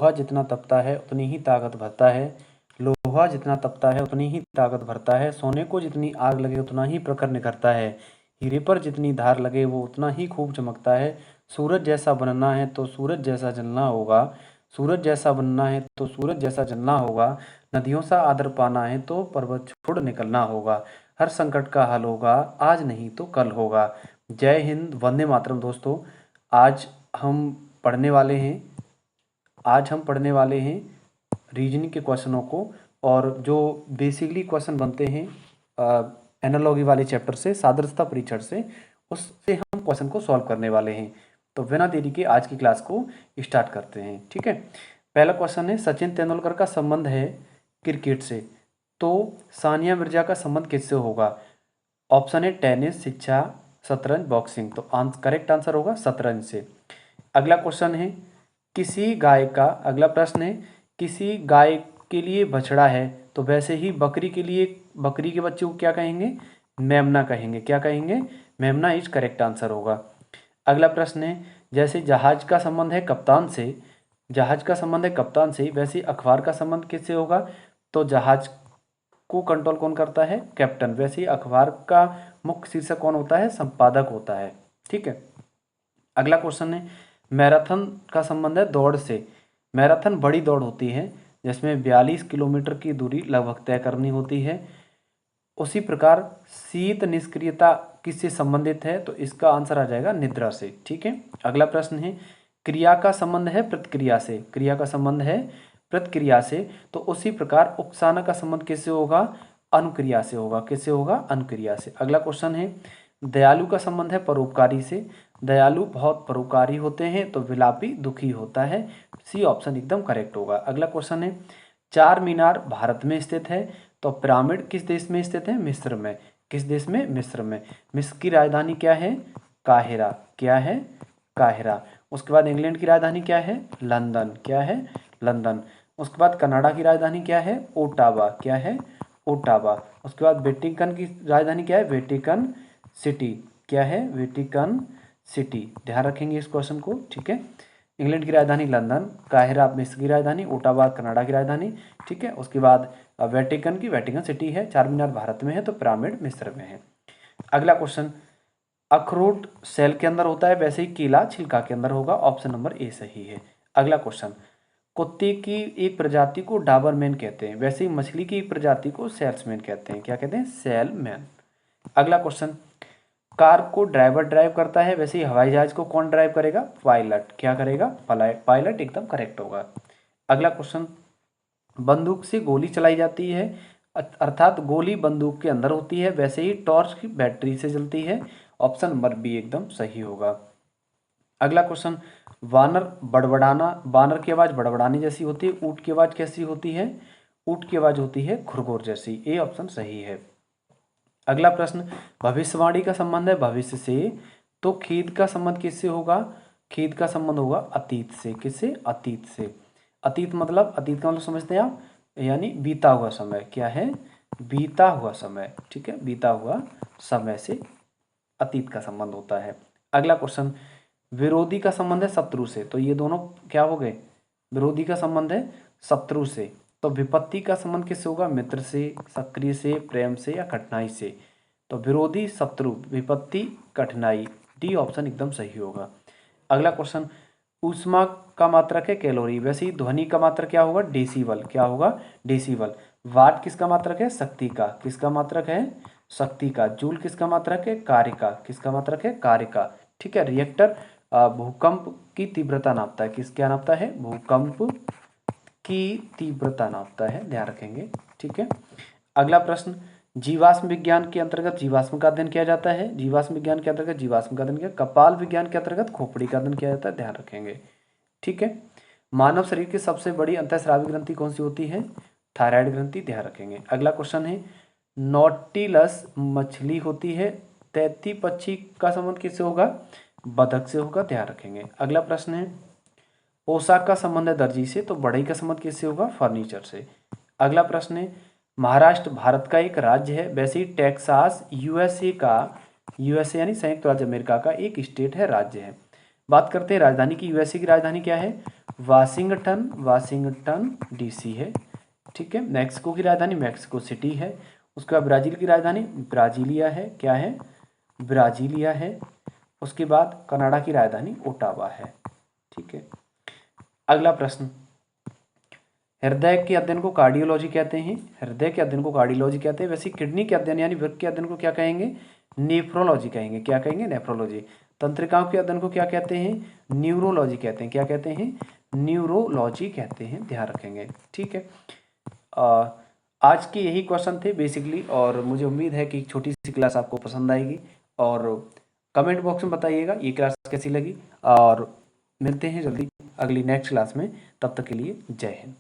लोहा जितना तपता है उतनी ही ताकत भरता है। लोहा जितना तपता है उतनी ही ताकत भरता है। सोने को जितनी आग लगे उतना ही प्रखर निखरता है। हीरे पर जितनी धार लगे वो उतना ही खूब चमकता है। सूरज जैसा बनना है तो सूरज जैसा जलना होगा। सूरज जैसा बनना है तो सूरज जैसा जलना होगा। नदियों सा आदर पाना है तो पर्वत छोड़ निकलना होगा। हर संकट का हल होगा, आज नहीं तो कल होगा। जय हिंद, वंदे मातरम। दोस्तों, आज हम पढ़ने वाले हैं रीजनिंग के क्वेश्चनों को, और जो बेसिकली क्वेश्चन बनते हैं एनालॉजी वाले चैप्टर से, सादृश्यता परीक्षण से, उससे हम क्वेश्चन को सॉल्व करने वाले हैं। तो बिना देरी के आज की क्लास को स्टार्ट करते हैं। ठीक है, पहला क्वेश्चन है, सचिन तेंदुलकर का संबंध है क्रिकेट से, तो सानिया मिर्जा का संबंध किससे होगा? ऑप्शन है टेनिस, शिक्षा, शतरंज, बॉक्सिंग। तो करेक्ट आंसर होगा शतरंज से। अगला क्वेश्चन है, अगला प्रश्न है, किसी गाय के लिए बछड़ा है तो वैसे ही बकरी के बच्चे को क्या कहेंगे? मेमना कहेंगे। क्या कहेंगे? मेमना इज करेक्ट आंसर होगा। अगला प्रश्न है, जैसे जहाज का संबंध है कप्तान से वैसे ही अखबार का संबंध किससे होगा? तो जहाज को कंट्रोल कौन करता है? कैप्टन। वैसे ही अखबार का मुख्य शीर्षक कौन होता है? संपादक होता है। ठीक है, अगला क्वेश्चन है, मैराथन का संबंध है दौड़ से। मैराथन बड़ी दौड़ होती है जिसमें 42 किलोमीटर की दूरी लगभग तय करनी होती है। उसी प्रकार शीत निष्क्रियता किससे संबंधित है? तो इसका आंसर आ जाएगा निद्रा से। ठीक है, अगला प्रश्न है, क्रिया का संबंध है प्रतिक्रिया से, तो उसी प्रकार उपसाना का संबंध किससे होगा? अनुक्रिया से होगा। किससे होगा? अनुक्रिया से। अगला क्वेश्चन है, दयालु का संबंध है परोपकारी से। दयालु बहुत परोपकारी होते हैं तो विलापी दुखी होता है। सी ऑप्शन एकदम करेक्ट होगा। अगला क्वेश्चन है, चार मीनार भारत में स्थित है तो पिरामिड किस देश में स्थित है? मिस्र में। किस देश में? मिस्र में। मिस्र की राजधानी क्या है? काहिरा। क्या है? काहिरा। उसके बाद इंग्लैंड की राजधानी क्या है? लंदन। क्या है? लंदन। उसके बाद कनाडा की राजधानी क्या है? ओटावा। क्या है? ओटावा। उसके बाद वेटिकन की राजधानी क्या है? Vatican city. क्या है? Vatican city. ध्यान रखेंगे इस क्वेश्चन को। ठीक है, इंग्लैंड की राजधानी लंदन, काहिरा मिस्र की राजधानी, ओटावा कनाडा की राजधानी। ठीक है, उसके बाद वेटिकन सिटी है, चार मीनार भारत में है तो पिरामिड मिस्र में है। अगला क्वेश्चन, अखरोट सेल के अंदर होता है वैसे ही केला छिलका के अंदर होगा। ऑप्शन नंबर ए सही है। अगला क्वेश्चन, कुत्ते की एक प्रजाति को डाबरमैन कहते हैं वैसे ही मछली की एक प्रजाति को सेल्समैन कहते हैं। क्या कहते हैं? सेलमैन। अगला क्वेश्चन, कार को ड्राइवर ड्राइव करता है वैसे ही हवाई जहाज को कौन ड्राइव करेगा? पायलट। क्या करेगा? पायलट एकदम करेक्ट होगा। अगला क्वेश्चन, बंदूक से गोली चलाई जाती है अर्थात गोली बंदूक के अंदर होती है वैसे ही टॉर्च की बैटरी से जलती है। ऑप्शन नंबर बी एकदम सही होगा। अगला क्वेश्चन, बानर की आवाज बड़बड़ाने जैसी होती है, ऊंट की आवाज कैसी होती है? ऊंट की आवाज होती है खुरगोर जैसी। ए ऑप्शन सही है। अगला प्रश्न, भविष्यवाणी का संबंध है भविष्य से, तो खेद का संबंध किससे होगा? खेद का संबंध होगा अतीत से। किससे? अतीत से। अतीत का मतलब समझते हैं आप, यानी बीता हुआ समय। क्या है? बीता हुआ समय। ठीक है, बीता हुआ समय से अतीत का संबंध होता है। अगला क्वेश्चन, विरोधी का संबंध है शत्रु से, तो ये दोनों क्या हो गए? विरोधी का संबंध है शत्रु से, तो विपत्ति का संबंध किससे होगा? मित्र से, सक्रिय से, प्रेम से या कठिनाई से। तो विरोधी, शत्रु, विपत्ति, कठिनाई। डी ऑप्शन एकदम सही होगा। अगला क्वेश्चन, ऊष्मा का मात्रक है कैलोरी वैसे ही ध्वनि का मात्रक क्या होगा? डेसिबल। क्या होगा? डेसिबल। वाट किसका मात्रक है? शक्ति का। किसका मात्रक है? शक्ति का। जूल किसका मात्रक है? कार्य का। किसका मात्रक है? कार्य का। ठीक है, रिएक्टर भूकंप की तीव्रता नापता है। क्या नापता है? भूकंप की तीव्रता नापता है, ध्यान रखेंगे। ठीक है, अगला प्रश्न, जीवाश्म विज्ञान के अंतर्गत जीवाश्म का अध्ययन किया जाता है। जीवाश्म विज्ञान के अंतर्गत जीवाश्म का अध्ययन किया, कपाल विज्ञान के अंतर्गत खोपड़ी का अध्ययन किया जाता है, ध्यान रखेंगे। ठीक है, मानव शरीर की सबसे बड़ी अंतःस्रावी ग्रंथि कौन सी होती है? थायराइड ग्रंथि, ध्यान रखेंगे। अगला क्वेश्चन है, नॉटिलस मछली होती है, तैती पक्षी का संबंध किससे होगा? बतख से होगा, ध्यान रखेंगे। अगला प्रश्न है, पोशाक का संबंध है दर्जी से, तो बढ़ई का संबंध किससे होगा? फर्नीचर से। अगला प्रश्न है, महाराष्ट्र भारत का एक राज्य है वैसे ही टेक्सास यूएसए यानी संयुक्त राज्य अमेरिका का एक स्टेट है, राज्य है। बात करते हैं राजधानी की। यूएसए की राजधानी क्या है? वाशिंगटन, वाशिंगटन डीसी है। ठीक है, मैक्सिको की राजधानी मैक्सिको सिटी है। उसके बाद ब्राज़ील की राजधानी ब्राजीलिया है। क्या है? ब्राजीलिया है। उसके बाद कनाडा की राजधानी ओटावा है। ठीक है, अगला प्रश्न, हृदय के अध्ययन को कार्डियोलॉजी कहते हैं। हृदय के अध्ययन को कार्डियोलॉजी कहते हैं। वैसे किडनी के अध्ययन यानी वृक्क के अध्ययन को क्या कहेंगे? नेफ्रोलॉजी कहेंगे। क्या कहेंगे? नेफ्रोलॉजी। तंत्रिकाओं के अध्ययन को क्या कहते हैं? न्यूरोलॉजी कहते हैं। क्या कहते हैं? न्यूरोलॉजी कहते हैं, ध्यान रखेंगे। ठीक है, आज के यही क्वेश्चन थे बेसिकली, और मुझे उम्मीद है कि छोटी सी क्लास आपको पसंद आएगी, और कमेंट बॉक्स में बताइएगा ये क्लास कैसी लगी, और मिलते हैं जल्दी अगली नेक्स्ट क्लास में। तब तक के लिए जय हिंद।